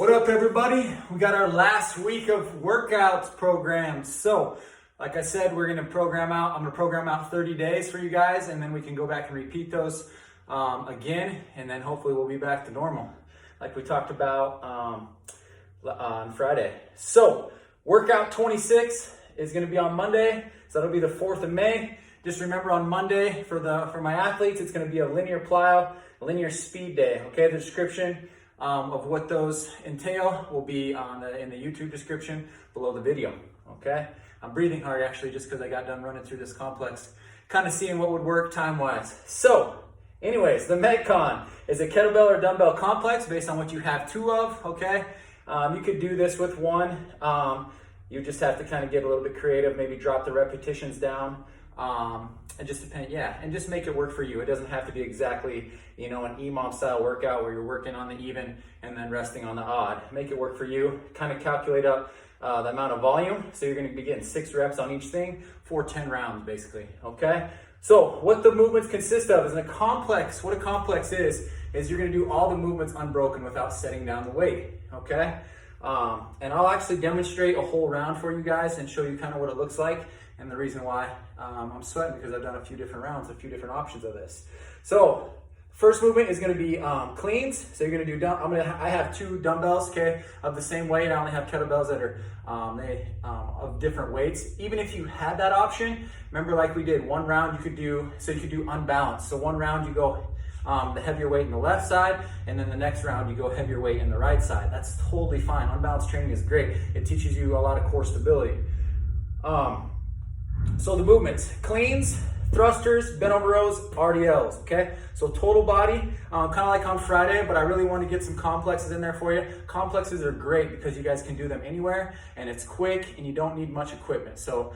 What up, everybody? We got our last week of workouts programmed. So, like I said, I'm gonna program out 30 days for you guys, and then we can go back and repeat those again, and then hopefully we'll be back to normal, like we talked about on Friday. So, workout 26 is gonna be on Monday, so that'll be the 4th of May. Just remember, on Monday for my athletes, it's gonna be a linear plyo, linear speed day. Okay, the description of what those entail will be in the YouTube description below the video. Okay, I'm breathing hard actually just because I got done running through this complex, kind of seeing what would work time-wise. So, anyways, the METCON is a kettlebell or dumbbell complex based on what you have two of. Okay, you could do this with one. You just have to kind of get a little bit creative, maybe drop the repetitions down. And just make it work for you. It doesn't have to be exactly, an EMOM style workout where you're working on the even and then resting on the odd. Make it work for you. Kind of calculate up the amount of volume. So you're going to be getting 6 reps on each thing for 10 rounds, basically. Okay. So what the movements consist of is a complex. What a complex is you're going to do all the movements unbroken without setting down the weight. Okay. And I'll actually demonstrate a whole round for you guys and show you kind of what it looks like. And the reason why I'm sweating because I've done a few different rounds, a few different options of this. So first movement is going to be cleans. So you're going to do I have 2 dumbbells, okay, of the same weight. I only have kettlebells that are of different weights. Even if you had that option, remember, like we did, one round you could do unbalanced. So one round you go the heavier weight in the left side, and then the next round you go heavier weight in the right side. That's totally fine. Unbalanced training is great. It teaches you a lot of core stability. So the movements: cleans, thrusters, bent over rows, RDLs. Okay, so total body, kind of like on Friday, but I really want to get some complexes in there for you. Complexes are great because you guys can do them anywhere, and it's quick, and you don't need much equipment. So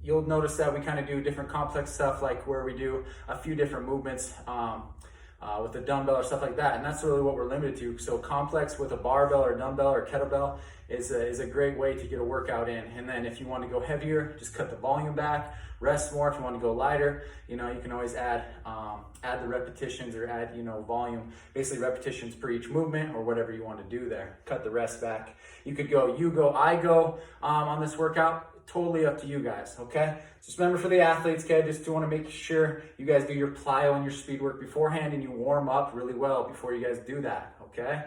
you'll notice that we kind of do different complex stuff, like where we do a few different movements with a dumbbell or stuff like that, and that's really what we're limited to. So complex with a barbell or dumbbell or kettlebell is a great way to get a workout in. And then if you want to go heavier, just cut the volume back, rest more. If you want to go lighter, you can always add the repetitions or add volume, basically repetitions per each movement or whatever you want to do there. Cut the rest back. You could go you go I go on this workout. Totally up to you guys. Okay, just remember, for the athletes, okay, just want to make sure you guys do your plyo and your speed work beforehand, and you warm up really well before you guys do that. Okay,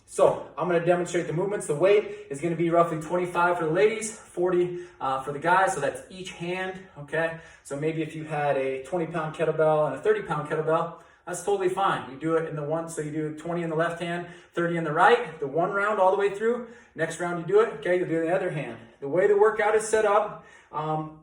so I'm going to demonstrate the movements. The weight is going to be roughly 25 for the ladies, 40 for the guys, so that's each hand. Okay, so maybe if you had a 20-pound kettlebell and a 30-pound kettlebell, that's totally fine. You do it in the one, so you do 20 in the left hand, 30 in the right, the one round all the way through. Next round you do it, okay, you'll do it in the other hand. The way the workout is set up,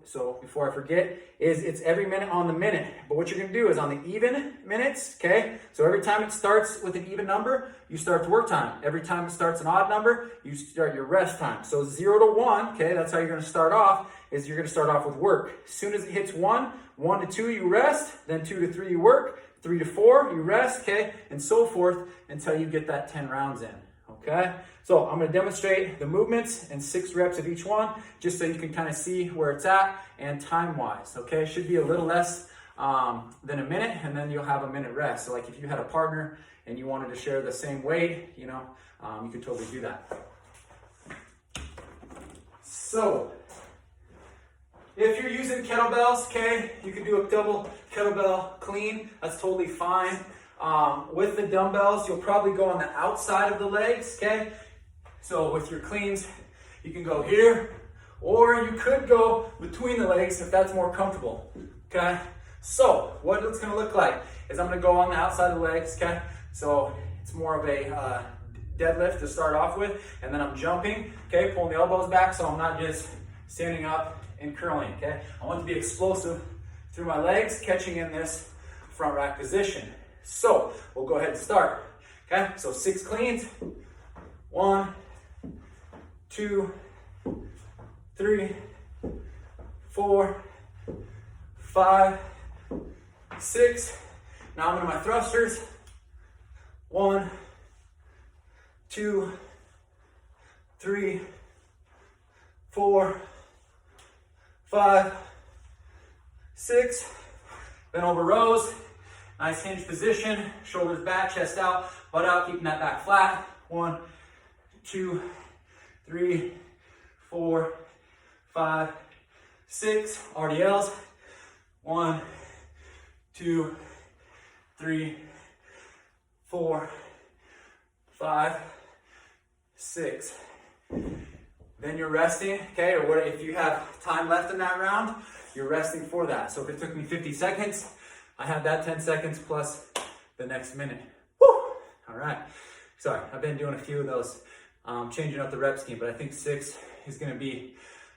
so before I forget, is it's every minute on the minute. But what you're gonna do is on the even minutes, okay? So every time it starts with an even number, you start the work time. Every time it starts an odd number, you start your rest time. So 0 to 1, okay, that's how you're gonna start off, is you're gonna start off with work. As soon as it hits 1, 1 to 2, you rest, then 2 to 3, you work, 3 to 4, you rest, okay, and so forth until you get that 10 rounds in, okay? So I'm going to demonstrate the movements and 6 reps of each one, just so you can kind of see where it's at and time-wise, okay? It should be a little less than a minute, and then you'll have a minute rest. So like if you had a partner and you wanted to share the same weight, you could totally do that. So if you're using kettlebells, okay, you can do a double kettlebell clean. That's totally fine. With the dumbbells, you'll probably go on the outside of the legs, okay? So with your cleans, you can go here, or you could go between the legs if that's more comfortable, okay? So what it's gonna look like is I'm gonna go on the outside of the legs, okay? So it's more of a deadlift to start off with, and then I'm jumping, okay? Pulling the elbows back so I'm not just standing up and curling, okay? I want to be explosive through my legs, catching in this front rack position. So we'll go ahead and start, okay? So 6 cleans. 1, 2, 3, 4, 5, 6. Now I'm into my thrusters. 1, 2, 3, 4, 5, 6. Bent over rows. Nice hinge position, shoulders back, chest out, butt out, keeping that back flat. 1, 2, 3, 4, 5, 6. RDLs. 1, 2, 3, 4, 5, 6. Then you're resting, okay? Or what if you have time left in that round, you're resting for that. So if it took me 50 seconds, I have that 10 seconds plus the next minute. Woo! All right. Sorry, I've been doing a few of those, changing up the rep scheme, but I think 6 is gonna be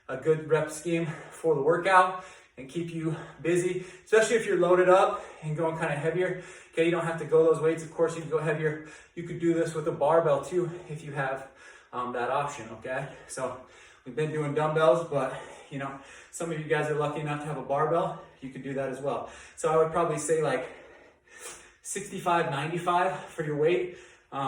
a good rep scheme for the workout and keep you busy, especially if you're loaded up and going kind of heavier. Okay, you don't have to go those weights. Of course, you can go heavier. You could do this with a barbell too if you have that option, okay? So we've been doing dumbbells, but you know, some of you guys are lucky enough to have a barbell. You could do that as well. So I would probably say like 65, 95 for your weight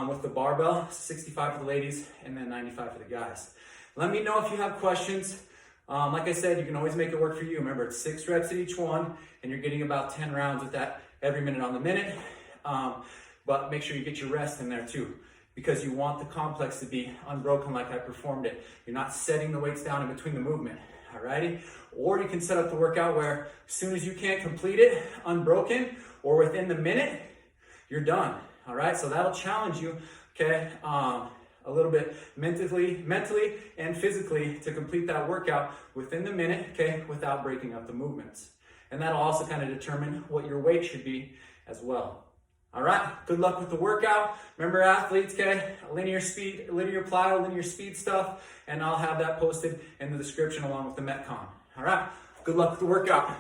with the barbell, 65 for the ladies, and then 95 for the guys. Let me know if you have questions. Like I said, you can always make it work for you. Remember, it's 6 reps at each one, and you're getting about 10 rounds with that every minute on the minute. But make sure you get your rest in there too, because you want the complex to be unbroken like I performed it. You're not setting the weights down in between the movement, alrighty? Or you can set up the workout where as soon as you can't complete it unbroken or within the minute, you're done, all right? So that'll challenge you, okay? A little bit mentally and physically to complete that workout within the minute, okay, without breaking up the movements. And that'll also kind of determine what your weight should be as well. All right, good luck with the workout. Remember, athletes, okay, linear speed, linear plyo, linear speed stuff, and I'll have that posted in the description along with the METCON. All right, good luck with the workout.